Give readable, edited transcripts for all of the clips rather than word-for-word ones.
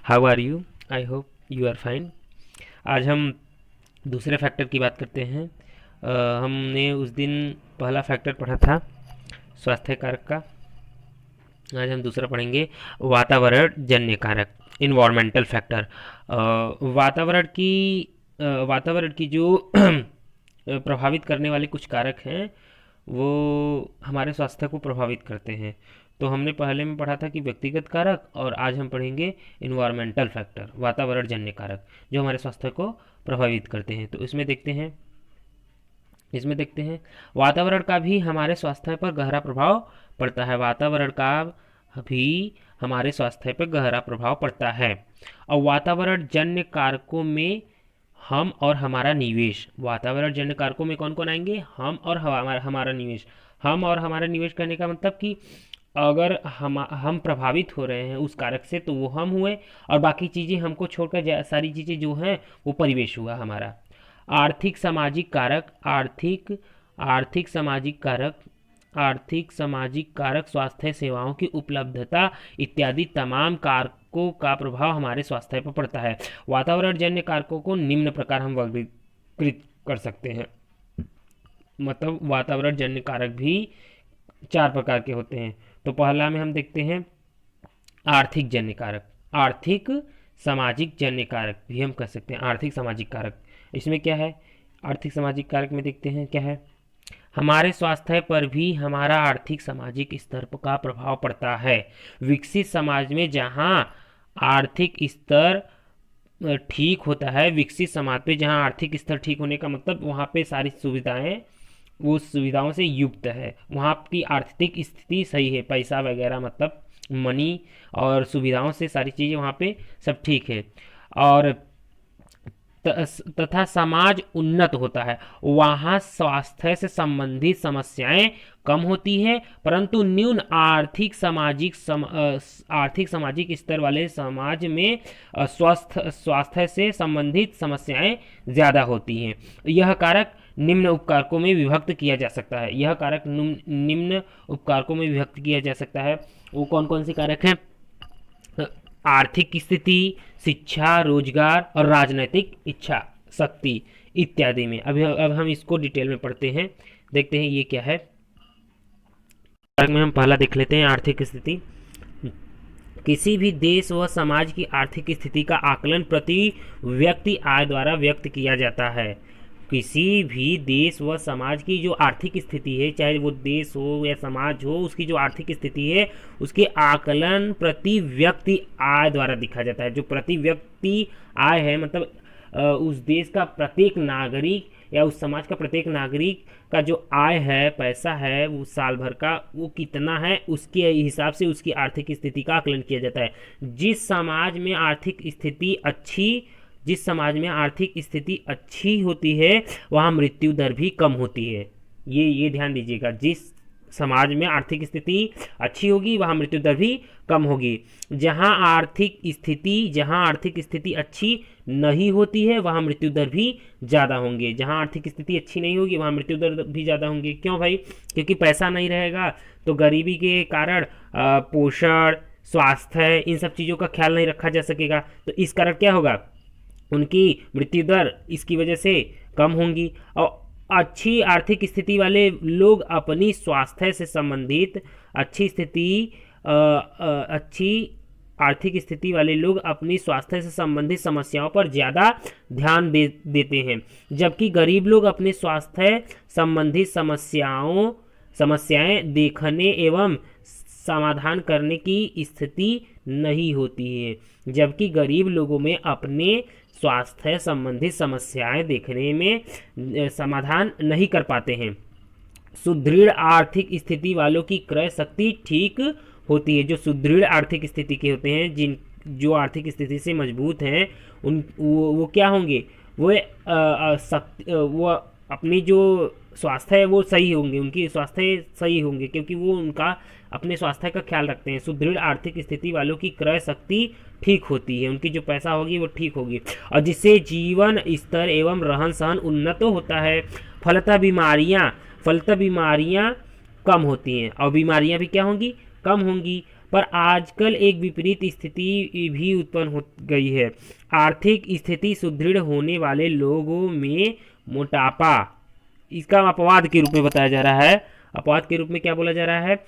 How are you? I hope you are fine. आज हम दूसरे फैक्टर की बात करते हैं। हमने उस दिन पहला फैक्टर पढ़ा था स्वास्थ्य कारक का। आज हम दूसरा पढ़ेंगे वातावरण जन्य कारक, इन्वायरमेंटल फैक्टर। वातावरण की वातावरण की जो प्रभावित करने वाले कुछ कारक हैं वो हमारे स्वास्थ्य को प्रभावित करते हैं। तो हमने पहले में पढ़ा था कि व्यक्तिगत कारक, और आज हम पढ़ेंगे इन्वायरमेंटल फैक्टर, वातावरण जन्य कारक जो हमारे स्वास्थ्य को प्रभावित करते हैं। तो इसमें देखते हैं वातावरण का भी हमारे स्वास्थ्य पर गहरा प्रभाव पड़ता है। वातावरण का भी हमारे स्वास्थ्य पर गहरा प्रभाव पड़ता है। और वातावरण जन्य कारकों में हम और हमारा निवेश, वातावरण जन्य कारकों में कौन कौन आएंगे? हम और हमारा निवेश। हम और हमारा निवेश करने का मतलब कि अगर हम प्रभावित हो रहे हैं उस कारक से तो वो हम हुए, और बाकी चीज़ें हमको छोड़कर सारी चीज़ें जो हैं वो परिवेश हुआ हमारा। आर्थिक सामाजिक कारक, आर्थिक सामाजिक कारक, आर्थिक सामाजिक कारक स्वास्थ्य सेवाओं की उपलब्धता इत्यादि तमाम कारकों का प्रभाव हमारे स्वास्थ्य पर पड़ता है। वातावरण जन्य कारकों को निम्न प्रकार हम वर्गीकृत कर सकते हैं। मतलब वातावरण जन्य कारक भी 4 प्रकार के होते हैं। तो पहला में हम देखते हैं आर्थिक जन्य कारक, आर्थिक सामाजिक जन्य कारक भी हम कह सकते हैं। आर्थिक सामाजिक कारक इसमें क्या है? आर्थिक सामाजिक कारक में देखते हैं क्या है। हमारे स्वास्थ्य पर भी हमारा आर्थिक सामाजिक स्तर का प्रभाव पड़ता है। विकसित समाज में जहाँ आर्थिक स्तर ठीक होता है, विकसित समाज पे जहाँ आर्थिक स्तर ठीक होने का मतलब वहाँ पे सारी सुविधाएं वो सुविधाओं से युक्त है, वहाँ की आर्थिक स्थिति सही है, पैसा वगैरह मतलब मनी और सुविधाओं से सारी चीज़ें वहाँ पे सब ठीक है। और तथा समाज उन्नत होता है, वहाँ स्वास्थ्य से संबंधित समस्याएं कम होती है, परंतु न्यून आर्थिक सामाजिक स्तर वाले समाज में स्वास्थ्य से संबंधित समस्याएं ज़्यादा होती हैं। यह कारक निम्न उपकारकों में विभक्त किया जा सकता है। यह कारक निम्न उपकारकों में विभक्त किया जा सकता है। वो कौन कौन से कारक हैं? आर्थिक स्थिति, शिक्षा, रोजगार और राजनीतिक इच्छा शक्ति इत्यादि में। अब हम इसको डिटेल में पढ़ते हैं, देखते हैं ये क्या है। में हम पहला देख लेते हैं आर्थिक स्थिति। किसी भी देश व समाज की आर्थिक स्थिति का आकलन प्रति व्यक्ति आय द्वारा व्यक्त किया जाता है। किसी भी देश व समाज की जो आर्थिक स्थिति है, चाहे वो देश हो या समाज हो, उसकी जो आर्थिक स्थिति है उसके आकलन प्रति व्यक्ति आय द्वारा दिखा जाता है। जो प्रति व्यक्ति आय है मतलब उस देश का प्रत्येक नागरिक या उस समाज का प्रत्येक नागरिक का जो आय है, पैसा है, वो साल भर का वो कितना है, उसके हिसाब से उसकी आर्थिक स्थिति का आकलन किया जाता है। जिस समाज में आर्थिक स्थिति अच्छी होती है वहाँ मृत्यु दर भी कम होती है। ये ध्यान दीजिएगा, जिस समाज में आर्थिक स्थिति अच्छी होगी वहाँ मृत्यु दर भी कम होगी। जहाँ आर्थिक स्थिति अच्छी नहीं होती है वहाँ मृत्यु दर भी ज़्यादा होंगे। जहाँ आर्थिक स्थिति अच्छी नहीं होगी वहाँ मृत्यु दर भी ज़्यादा होंगे। क्यों भाई? क्योंकि पैसा नहीं रहेगा तो गरीबी के कारण पोषण, स्वास्थ्य, इन सब चीज़ों का ख्याल नहीं रखा जा सकेगा। तो इस कारण क्या होगा? उनकी मृत्यु दर इसकी वजह से कम होंगी। और अच्छी आर्थिक स्थिति वाले लोग अपनी स्वास्थ्य से संबंधित अच्छी आर्थिक स्थिति वाले लोग अपनी स्वास्थ्य से संबंधित समस्याओं पर ज़्यादा ध्यान देते हैं, जबकि गरीब लोग अपने स्वास्थ्य संबंधित समस्याएं देखने एवं समाधान करने की स्थिति नहीं होती है। जबकि गरीब लोगों में अपने स्वास्थ्य संबंधित समस्याएं देखने में समाधान नहीं कर पाते हैं। सुदृढ़ आर्थिक स्थिति वालों की क्रय शक्ति ठीक होती है। जो सुदृढ़ आर्थिक स्थिति के होते हैं, जो आर्थिक स्थिति से मजबूत हैं, वो क्या होंगे? वो अपनी जो स्वास्थ्य है वो सही होंगे, उनकी स्वास्थ्य सही होंगे क्योंकि वो उनका अपने स्वास्थ्य का ख्याल रखते हैं। सुदृढ़ आर्थिक स्थिति वालों की क्रय शक्ति ठीक होती है, उनकी जो पैसा होगी वो ठीक होगी, और जिससे जीवन स्तर एवं रहन सहन उन्नत होता है। फलतः बीमारियां कम होती हैं, और बीमारियां भी क्या होंगी? कम होंगी। पर आजकल एक विपरीत स्थिति भी उत्पन्न हो गई है। आर्थिक स्थिति सुदृढ़ होने वाले लोगों में मोटापा, इसका अपवाद के रूप में बताया जा रहा है। अपवाद के रूप में क्या बोला जा रहा है?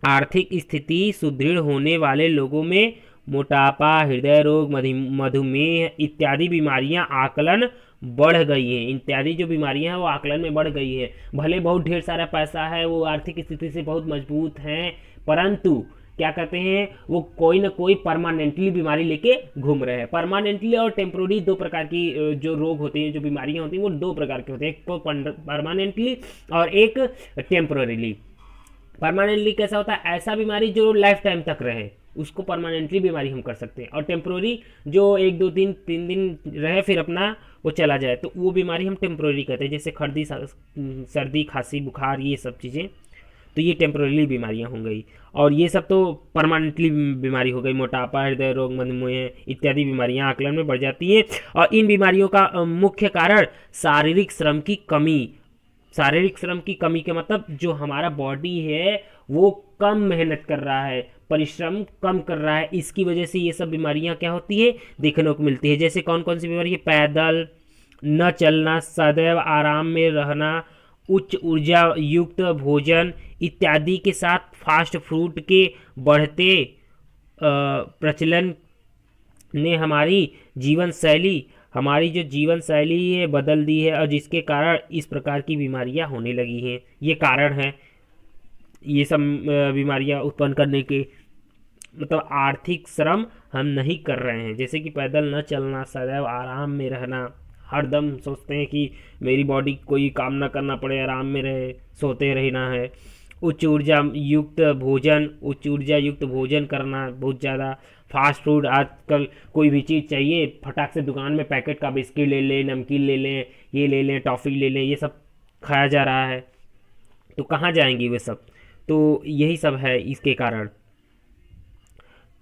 आर्थिक स्थिति सुदृढ़ होने वाले लोगों में मोटापा, हृदय रोग, मधुमेह इत्यादि बीमारियां आकलन बढ़ गई हैं। इत्यादि जो बीमारियां हैं वो आकलन में बढ़ गई है। भले बहुत ढेर सारा पैसा है, वो आर्थिक स्थिति से बहुत मजबूत हैं, परंतु क्या कहते हैं, वो कोई ना कोई परमानेंटली बीमारी लेके घूम रहे हैं। परमानेंटली और टेम्पोररी दो प्रकार की जो रोग होते हैं, जो बीमारियां होती हैं, वो दो प्रकार के होते हैं, एक तो परमानेंटली और एक टेम्पोररीली। परमानेंटली कैसा होता है? ऐसा बीमारी जो लाइफ टाइम तक रहे, उसको परमानेंटली बीमारी हम कर सकते हैं। और टेम्पोररी जो 1 2 दिन 3 दिन रहे फिर अपना वो चला जाए, तो वो बीमारी हम टेम्पोररी कहते हैं। जैसे सर्दी, खांसी, बुखार, ये सब चीज़ें, तो ये टेम्पोररी बीमारियां हो गई। और ये सब तो परमानेंटली बीमारी हो गई। मोटापा, हृदय रोग, मधुमेह इत्यादि बीमारियां आकलन में बढ़ जाती हैं। और इन बीमारियों का मुख्य कारण शारीरिक श्रम की कमी। शारीरिक श्रम की कमी के मतलब जो हमारा बॉडी है वो कम मेहनत कर रहा है, परिश्रम कम कर रहा है, इसकी वजह से ये सब बीमारियां क्या होती है, देखने को मिलती है। जैसे कौन कौन सी बीमारी है? पैदल न चलना, सदैव आराम में रहना, उच्च ऊर्जा युक्त भोजन इत्यादि के साथ फास्ट फूड के बढ़ते प्रचलन ने हमारी जो जीवन शैली है बदल दी है, और जिसके कारण इस प्रकार की बीमारियां होने लगी हैं। ये कारण है ये सब बीमारियां उत्पन्न करने के। मतलब आर्थिक श्रम हम नहीं कर रहे हैं, जैसे कि पैदल न चलना, सदैव आराम में रहना, हरदम सोचते हैं कि मेरी बॉडी कोई काम ना करना पड़े, आराम में रहे, सोते रहना है। उच्च ऊर्जा युक्त भोजन करना, बहुत ज़्यादा फास्ट फूड। आजकल कोई भी चीज़ चाहिए, फटाक से दुकान में पैकेट का बिस्किट ले लें, नमकीन ले लें, ये ले लें, टॉफ़ी ले लें, ये सब खाया जा रहा है। तो कहाँ जाएंगी वे सब? तो यही सब है इसके कारण।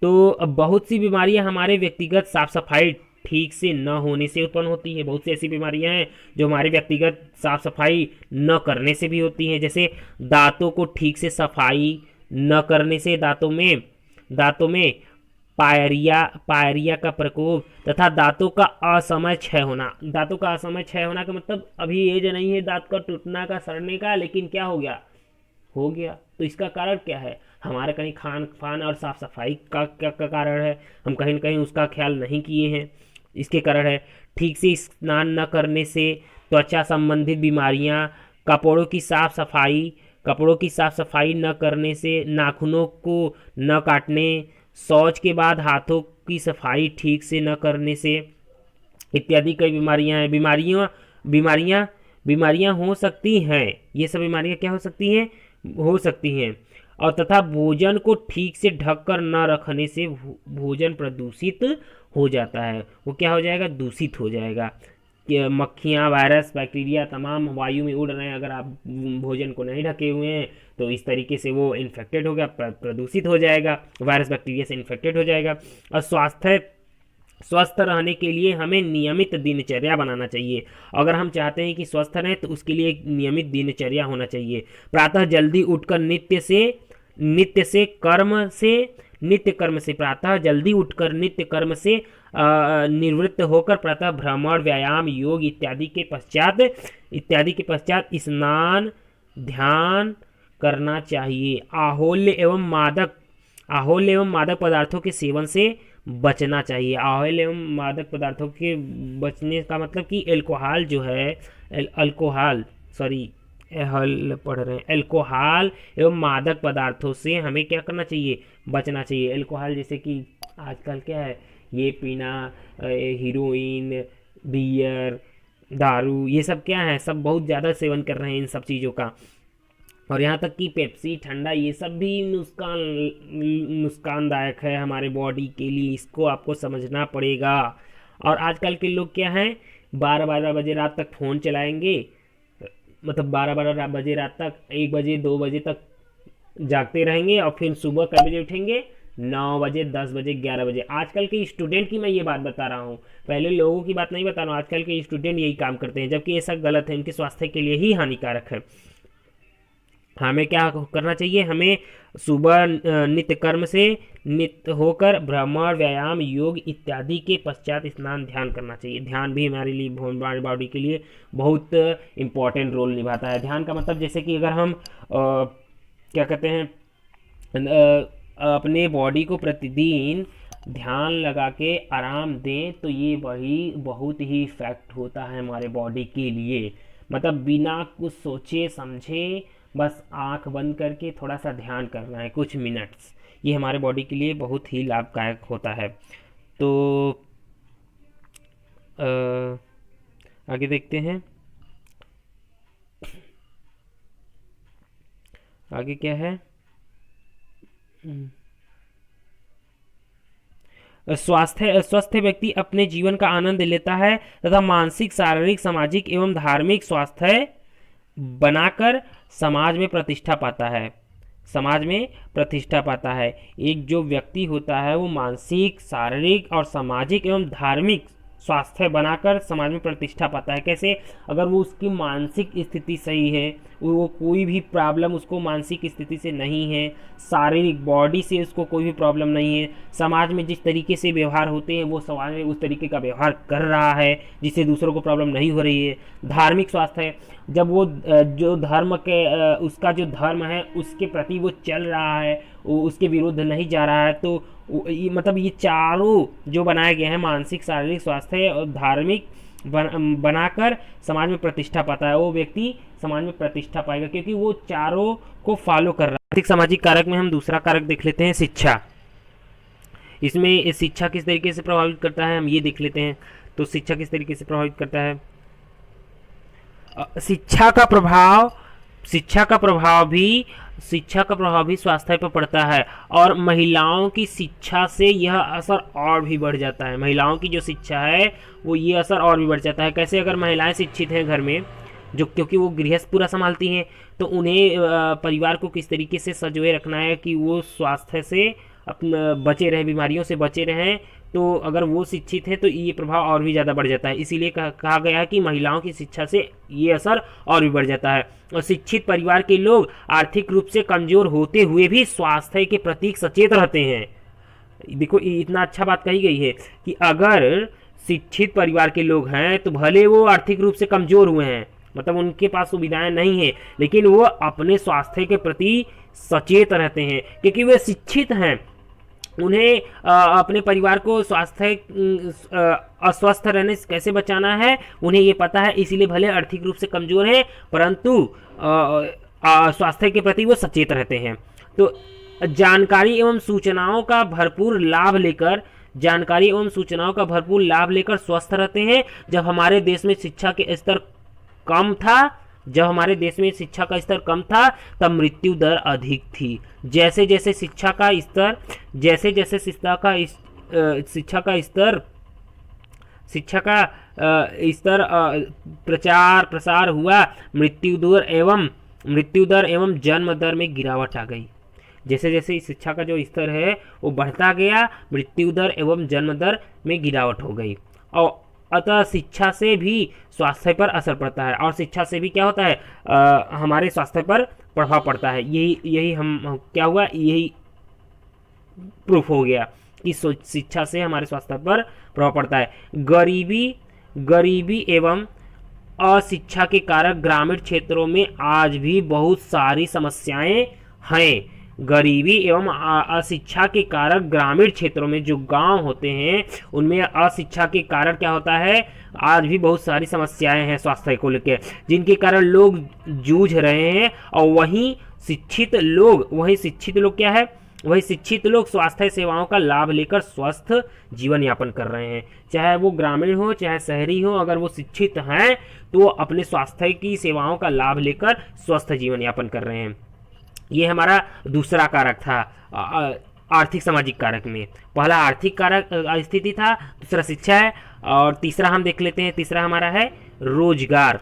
तो अब बहुत सी बीमारियां हमारे व्यक्तिगत साफ सफाई ठीक से न होने से उत्पन्न होती है। बहुत सी ऐसी बीमारियां हैं जो हमारे व्यक्तिगत साफ सफाई न करने से भी होती हैं। जैसे दांतों को ठीक से सफाई न करने से दांतों में पायरिया का प्रकोप तथा दांतों का असमय क्षय होना। दांतों का असमय क्षय होना का मतलब अभी एज नहीं है दांत का टूटना का, सड़ने का, लेकिन क्या हो गया। तो इसका कारण क्या है? हमारा कहीं खान पान और साफ सफाई का कारण है, हम कहीं न कहीं उसका ख्याल नहीं किए हैं, इसके कारण है। ठीक से स्नान न करने से त्वचा संबंधित बीमारियां, कपड़ों की साफ सफाई न करने से, नाखूनों को न काटने, शौच के बाद हाथों की सफाई ठीक से न करने से इत्यादि कई बीमारियां हैं। बीमारियां हो सकती हैं। ये सब बीमारियां क्या हो सकती हैं। और तथा भोजन को ठीक से ढककर न रखने से भोजन प्रदूषित हो जाता है। वो क्या हो जाएगा? दूषित हो जाएगा। मक्खियाँ, वायरस, बैक्टीरिया तमाम वायु में उड़ रहे हैं। अगर आप भोजन को नहीं ढके हुए हैं तो इस तरीके से वो इन्फेक्टेड हो गया, प्रदूषित हो जाएगा, वायरस बैक्टीरिया से इन्फेक्टेड हो जाएगा। और स्वस्थ रहने के लिए हमें नियमित दिनचर्या बनाना चाहिए। अगर हम चाहते हैं कि स्वस्थ रहें तो उसके लिए एक नियमित दिनचर्या होना चाहिए। प्रातः जल्दी उठकर प्रातः जल्दी उठकर नित्य कर्म से निवृत्त होकर प्रातः भ्रमण, व्यायाम, योग इत्यादि के पश्चात स्नान, ध्यान करना चाहिए। आहोल्य एवं मादक पदार्थों के सेवन से बचना चाहिए। आहोल्य एवं मादक पदार्थों के बचने का मतलब कि अल्कोहल जो है, अल्कोहल एवं मादक पदार्थों से हमें क्या करना चाहिए? बचना चाहिए। अल्कोहल जैसे कि आजकल क्या है, ये पीना, हीरोइन, बियर, दारू, ये सब क्या है, सब बहुत ज़्यादा सेवन कर रहे हैं इन सब चीज़ों का। और यहाँ तक कि पेप्सी, ठंडा, ये सब भी नुकसानदायक है हमारे बॉडी के लिए। इसको आपको समझना पड़ेगा। और आजकल के लोग क्या हैं, 12-12 बजे रात तक फ़ोन चलाएंगे, मतलब 12-12 बजे रात तक, 1 बजे 2 बजे तक जागते रहेंगे, और फिर सुबह कै बजे उठेंगे? 9 बजे, 10 बजे, 11 बजे। आजकल के स्टूडेंट की मैं ये बात बता रहा हूँ, पहले लोगों की बात नहीं बता रहा हूँ। आजकल के स्टूडेंट यही काम करते हैं, जबकि ये सब गलत है, इनके स्वास्थ्य के लिए ही हानिकारक है। हमें क्या करना चाहिए, हमें सुबह नित्य कर्म से नित्य होकर भ्रमण, व्यायाम, योग इत्यादि के पश्चात स्नान, ध्यान करना चाहिए। ध्यान भी हमारे लिए, हमारी बॉडी के लिए बहुत इम्पोर्टेंट रोल निभाता है। ध्यान का मतलब जैसे कि अगर हम क्या कहते हैं, अपने बॉडी को प्रतिदिन ध्यान लगा के आराम दें तो ये वही बहुत ही इफेक्ट होता है हमारे बॉडी के लिए। मतलब बिना कुछ सोचे समझे बस आंख बंद करके थोड़ा सा ध्यान करना है कुछ मिनट्स, ये हमारे बॉडी के लिए बहुत ही लाभदायक होता है। तो आगे देखते हैं, आगे क्या है। स्वस्थ व्यक्ति अपने जीवन का आनंद लेता है तथा मानसिक, शारीरिक, सामाजिक एवं धार्मिक स्वास्थ्य बनाकर समाज में प्रतिष्ठा पाता है। समाज में प्रतिष्ठा पाता है। एक जो व्यक्ति होता है वो मानसिक, शारीरिक और सामाजिक एवं धार्मिक स्वास्थ्य बनाकर समाज में प्रतिष्ठा पाता है। कैसे? अगर वो उसकी मानसिक स्थिति सही है, वो कोई भी प्रॉब्लम उसको मानसिक स्थिति से नहीं है, शारीरिक बॉडी से उसको कोई भी प्रॉब्लम नहीं है, समाज में जिस तरीके से व्यवहार होते हैं वो समाज में उस तरीके का व्यवहार कर रहा है जिससे दूसरों को प्रॉब्लम नहीं हो रही है। धार्मिक स्वास्थ्य है, जब वो जो धर्म के उसका जो धर्म है उसके प्रति वो चल रहा है, वो उसके विरुद्ध नहीं जा रहा है, तो मतलब ये चारों जो बनाए गए हैं, मानसिक, शारीरिक स्वास्थ्य और धार्मिक बनाकर समाज में प्रतिष्ठा पाता है। वो व्यक्ति समाज में प्रतिष्ठा पाएगा क्योंकि वो चारों को फॉलो कर रहा है। आर्थिक सामाजिक कारक में हम दूसरा कारक देख लेते हैं, शिक्षा। इसमें शिक्षा किस तरीके से प्रभावित करता है हम ये देख लेते हैं। तो शिक्षा किस तरीके से प्रभावित करता है, शिक्षा का प्रभाव भी स्वास्थ्य पर पड़ता है और महिलाओं की शिक्षा से यह असर और भी बढ़ जाता है। महिलाओं की जो शिक्षा है वो ये असर और भी बढ़ जाता है। कैसे? अगर महिलाएं शिक्षित हैं घर में, जो क्योंकि वो गृहस्थ पूरा संभालती हैं, तो उन्हें परिवार को किस तरीके से सजोए रखना है कि वो स्वास्थ्य से अपना बचे रहें, बीमारियों से बचे रहें। तो अगर वो शिक्षित है तो ये प्रभाव और भी ज़्यादा बढ़ जाता है। इसीलिए कहा गया है कि महिलाओं की शिक्षा से ये असर और भी बढ़ जाता है। और शिक्षित परिवार के लोग आर्थिक रूप से कमजोर होते हुए भी स्वास्थ्य के प्रति सचेत रहते हैं। देखो इतना अच्छा बात कही गई है कि अगर शिक्षित परिवार के लोग हैं तो भले वो आर्थिक रूप से कमजोर हुए हैं, मतलब उनके पास सुविधाएं नहीं है, लेकिन वो अपने स्वास्थ्य के प्रति सचेत रहते हैं क्योंकि वे शिक्षित हैं। उन्हें अपने परिवार को अस्वस्थ रहने से कैसे बचाना है उन्हें ये पता है, इसीलिए भले आर्थिक रूप से कमजोर हैं परंतु स्वास्थ्य के प्रति वो सचेत रहते हैं। तो जानकारी एवं सूचनाओं का भरपूर लाभ लेकर स्वस्थ रहते हैं। जब हमारे देश में शिक्षा का स्तर कम था तब मृत्यु दर अधिक थी। जैसे जैसे शिक्षा का स्तर प्रचार प्रसार हुआ, मृत्यु दर एवं जन्म दर में गिरावट आ गई। जैसे जैसे शिक्षा का जो स्तर है वो बढ़ता गया, मृत्यु दर एवं जन्म दर में गिरावट हो गई। और अतः शिक्षा से भी स्वास्थ्य पर असर पड़ता है और शिक्षा से भी क्या होता है, हमारे स्वास्थ्य पर प्रभाव पड़ता है। यही क्या हुआ, यही प्रूफ हो गया कि शिक्षा से हमारे स्वास्थ्य पर प्रभाव पड़ता है। गरीबी एवं अशिक्षा के कारण ग्रामीण क्षेत्रों में आज भी बहुत सारी समस्याएं हैं। गरीबी एवं अशिक्षा के कारण ग्रामीण क्षेत्रों में जो गांव होते हैं उनमें अशिक्षा के कारण क्या होता है, आज भी बहुत सारी समस्याएं हैं स्वास्थ्य को लेकर, जिनके कारण लोग जूझ रहे हैं। और वहीं शिक्षित लोग स्वास्थ्य सेवाओं का लाभ लेकर स्वस्थ जीवन यापन कर रहे हैं। चाहे वो ग्रामीण हो चाहे शहरी हो, अगर वो शिक्षित हैं तो अपने स्वास्थ्य की सेवाओं का लाभ लेकर स्वस्थ जीवन यापन कर रहे हैं। ये हमारा दूसरा कारक था आर्थिक सामाजिक कारक में। पहला आर्थिक कारक स्थिति था, दूसरा शिक्षा है और तीसरा हम देख लेते हैं। तीसरा हमारा है रोजगार।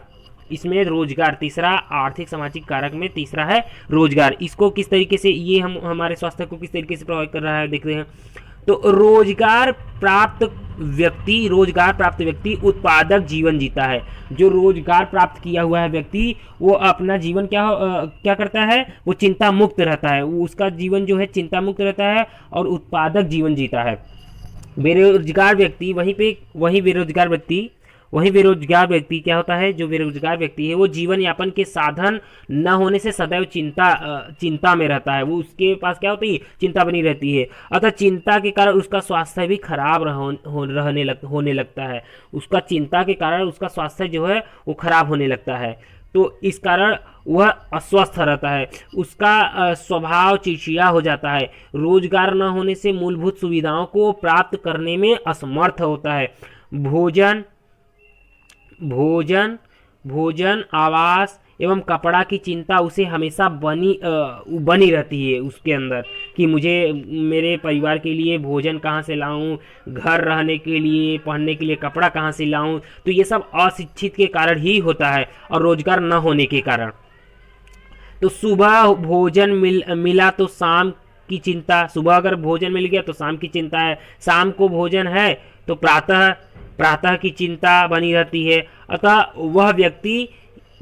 इसमें रोजगार, तीसरा आर्थिक सामाजिक कारक में तीसरा है रोजगार। इसको किस तरीके से हमारे स्वास्थ्य को किस तरीके से प्रभावित कर रहा है देखते हैं। तो रोजगार प्राप्त रोजगार प्राप्त व्यक्ति उत्पादक जीवन जीता है। जो रोजगार प्राप्त किया हुआ है व्यक्ति, वो अपना जीवन क्या करता है, वो चिंता मुक्त रहता है, वो उसका जीवन जो है चिंता मुक्त रहता है और उत्पादक जीवन जीता है। बेरोजगार व्यक्ति वहीं बेरोजगार व्यक्ति क्या होता है, जो बेरोजगार व्यक्ति है वो जीवन यापन के साधन न होने से सदैव चिंता में रहता है। वो उसके पास क्या होती है, चिंता बनी रहती है। अतः चिंता के कारण उसका स्वास्थ्य भी खराब होने लगता है। उसका चिंता के कारण उसका स्वास्थ्य जो है वो खराब होने लगता है। तो इस कारण वह अस्वस्थ रहता है, उसका स्वभाव चिड़चिड़ा हो जाता है, रोजगार न होने से मूलभूत सुविधाओं को प्राप्त करने में असमर्थ होता है। भोजन, आवास एवं कपड़ा की चिंता उसे हमेशा बनी रहती है उसके अंदर, कि मुझे मेरे परिवार के लिए भोजन कहाँ से लाऊं, घर रहने के लिए, पहनने के लिए कपड़ा कहाँ से लाऊं। तो ये सब अशिक्षित के कारण ही होता है और रोजगार न होने के कारण। तो सुबह भोजन मिला तो शाम की चिंता, सुबह अगर भोजन मिल गया तो शाम की चिंता है, शाम को भोजन है तो प्रातः की चिंता बनी रहती है। अतः वह व्यक्ति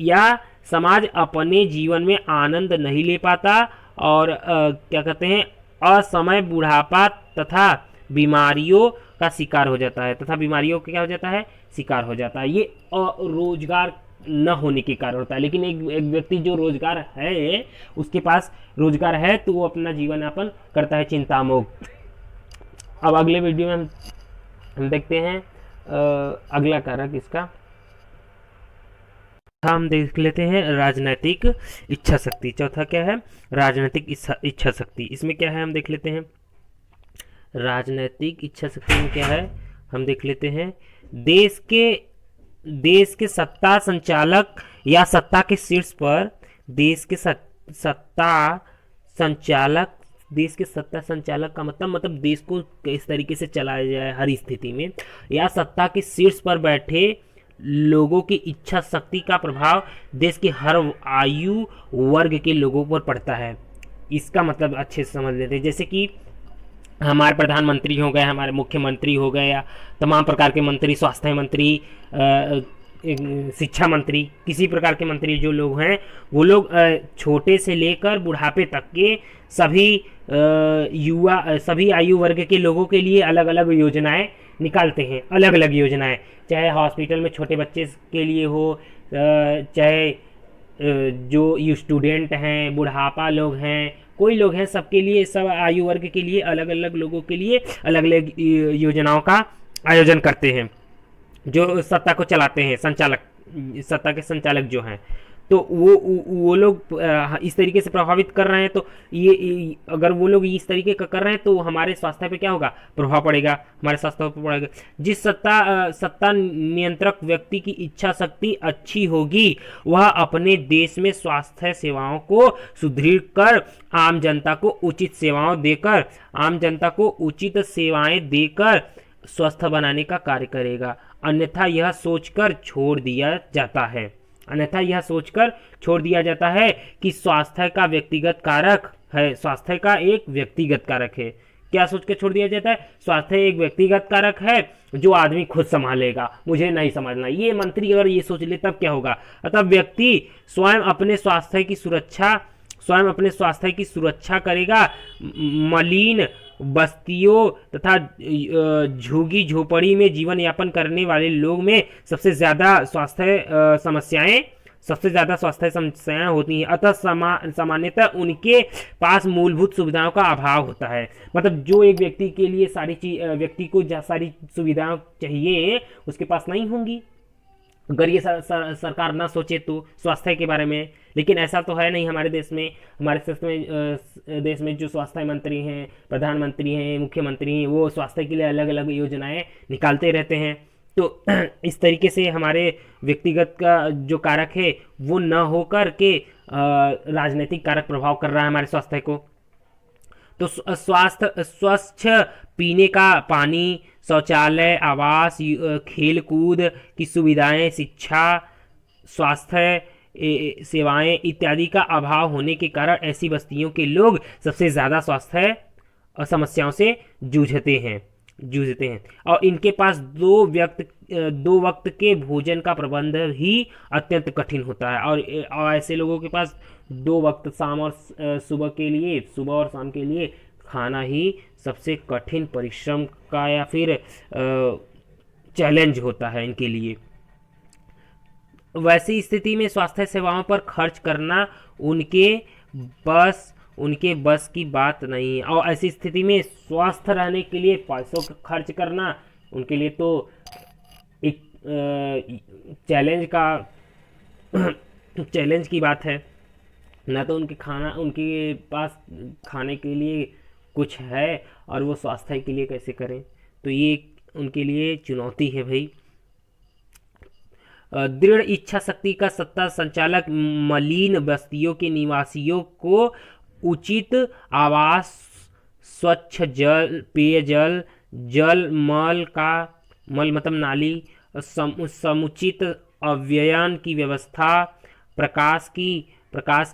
या समाज अपने जीवन में आनंद नहीं ले पाता और क्या कहते हैं, असमय बुढ़ापा तथा बीमारियों का शिकार हो जाता है, शिकार हो जाता है। ये रोजगार न होने के कारण होता है। लेकिन एक व्यक्ति जो रोजगार है, उसके पास रोजगार है तो वो अपना जीवन यापन करता है चिंता मुक्त। अब अगले वीडियो में हम देखते हैं अगला कारक इसका हम देख लेते हैं राजनैतिक इच्छा शक्ति। चौथा क्या है, राजनैतिक इच्छा शक्ति। इसमें क्या है हम देख लेते हैं। राजनैतिक इच्छा शक्ति में क्या है हम देख लेते हैं। देश के सत्ता संचालक या सत्ता के शीर्ष पर देश के सत्ता संचालक का मतलब देश को किस तरीके से चलाया जाए हर स्थिति में, या सत्ता के शीर्ष पर बैठे लोगों की इच्छा शक्ति का प्रभाव देश के हर आयु वर्ग के लोगों पर पड़ता है। इसका मतलब अच्छे से समझ लेते हैं। जैसे कि हमारे प्रधानमंत्री हो गए, हमारे मुख्यमंत्री हो गए, या तमाम प्रकार के मंत्री, स्वास्थ्य मंत्री, शिक्षा मंत्री, किसी प्रकार के मंत्री जो लोग हैं, वो लोग छोटे से लेकर बुढ़ापे तक के सभी आयु वर्ग के लोगों के लिए अलग अलग योजनाएं निकालते हैं। अलग अलग योजनाएं, चाहे हॉस्पिटल में छोटे बच्चे के लिए हो, चाहे जो स्टूडेंट हैं, बुढ़ापा लोग हैं, कोई लोग हैं, सबके लिए, सब आयु वर्ग के लिए, अलग अलग लोगों के लिए अलग अलग योजनाओं का आयोजन करते हैं जो सत्ता को चलाते हैं, सत्ता के संचालक जो हैं। तो वो लोग इस तरीके से प्रभावित कर रहे हैं। तो ये अगर वो लोग इस तरीके का कर रहे हैं तो हमारे स्वास्थ्य पे क्या होगा, प्रभाव पड़ेगा, हमारे स्वास्थ्य पर पड़ेगा। जिस सत्ता नियंत्रक व्यक्ति की इच्छा शक्ति अच्छी होगी, वह अपने देश में स्वास्थ्य सेवाओं को सुदृढ़ कर आम जनता को उचित सेवाएं देकर स्वस्थ बनाने का कार्य करेगा। अन्यथा यह सोचकर छोड़ दिया जाता है कि स्वास्थ्य का एक व्यक्तिगत कारक है। क्या सोच के छोड़ दिया जाता है, स्वास्थ्य एक व्यक्तिगत कारक है जो आदमी खुद संभालेगा, मुझे नहीं समझना। ये मंत्री अगर ये सोच ले तब क्या होगा। अतः व्यक्ति स्वयं अपने स्वास्थ्य की सुरक्षा करेगा। मलिन बस्तियों तथा झुग्गी झोपड़ी में जीवन यापन करने वाले लोग में सबसे ज्यादा स्वास्थ्य समस्याएं होती हैं। अतः सामान्यतः उनके पास मूलभूत सुविधाओं का अभाव होता है। मतलब जो एक व्यक्ति के लिए व्यक्ति को सारी सुविधाएं चाहिए, उसके पास नहीं होंगी अगर ये सरकार ना सोचे तो स्वास्थ्य के बारे में। लेकिन ऐसा तो है नहीं हमारे देश में। देश में जो स्वास्थ्य मंत्री हैं, प्रधानमंत्री हैं, मुख्यमंत्री हैं, वो स्वास्थ्य के लिए अलग अलग योजनाएं निकालते रहते हैं। तो इस तरीके से हमारे व्यक्तिगत का जो कारक है वो न होकर के राजनीतिक कारक प्रभाव कर रहा है हमारे स्वास्थ्य को। तो स्वच्छ पीने का पानी, शौचालय, आवास, खेल कूद की सुविधाएं, शिक्षा, स्वास्थ्य सेवाएं इत्यादि का अभाव होने के कारण ऐसी बस्तियों के लोग सबसे ज़्यादा स्वास्थ्य समस्याओं से जूझते हैं। जूझते हैं। और इनके पास दो वक्त के भोजन का प्रबंध ही अत्यंत कठिन होता है। और ऐसे लोगों के पास दो वक्त, शाम और सुबह और शाम के लिए खाना ही सबसे कठिन परिश्रम का या फिर चैलेंज होता है इनके लिए। वैसी स्थिति में स्वास्थ्य सेवाओं पर खर्च करना उनके बस की बात नहीं है। और ऐसी स्थिति में स्वस्थ रहने के लिए पैसों का खर्च करना उनके लिए तो एक चैलेंज का चैलेंज की बात है। ना तो उनके पास खाने के लिए कुछ है, और वो स्वास्थ्य के लिए कैसे करें। तो ये उनके लिए चुनौती है भाई। दृढ़ इच्छा शक्ति का सत्ता संचालक मलिन बस्तियों के निवासियों को उचित आवास, स्वच्छ जल, पेयजल, मल मतलब नाली, समुचित अव्ययन की व्यवस्था, प्रकाश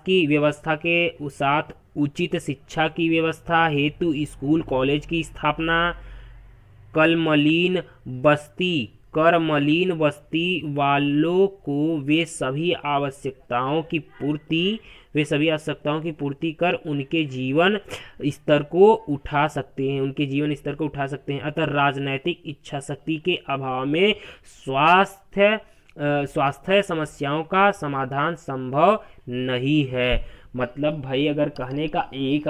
की व्यवस्था के साथ उचित शिक्षा की व्यवस्था हेतु स्कूल कॉलेज की स्थापना, कर मलिन बस्ती वालों को वे सभी आवश्यकताओं की पूर्ति कर उनके जीवन स्तर को उठा सकते हैं। अतः राजनैतिक इच्छा शक्ति के अभाव में स्वास्थ्य समस्याओं का समाधान संभव नहीं है। मतलब भाई अगर कहने का एक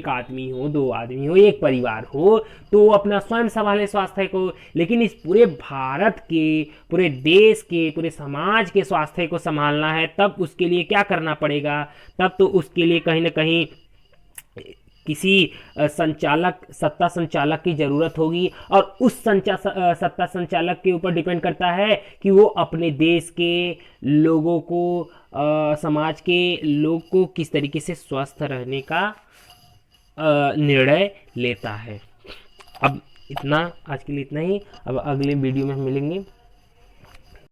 आदमी हो, दो आदमी हो, एक परिवार हो, तो अपना स्वयं संभाले स्वास्थ्य को, लेकिन इस पूरे भारत के, पूरे देश के, पूरे समाज के स्वास्थ्य को संभालना है, तब उसके लिए क्या करना पड़ेगा? तब तो उसके लिए कहीं ना कहीं किसी सत्ता संचालक की जरूरत होगी। और उस सत्ता संचालक के ऊपर डिपेंड करता है कि वो अपने देश के लोगों को, समाज के लोग को किस तरीके से स्वस्थ रहने का निर्णय लेता है। अब आज के लिए इतना ही। अब अगले वीडियो में हम मिलेंगे।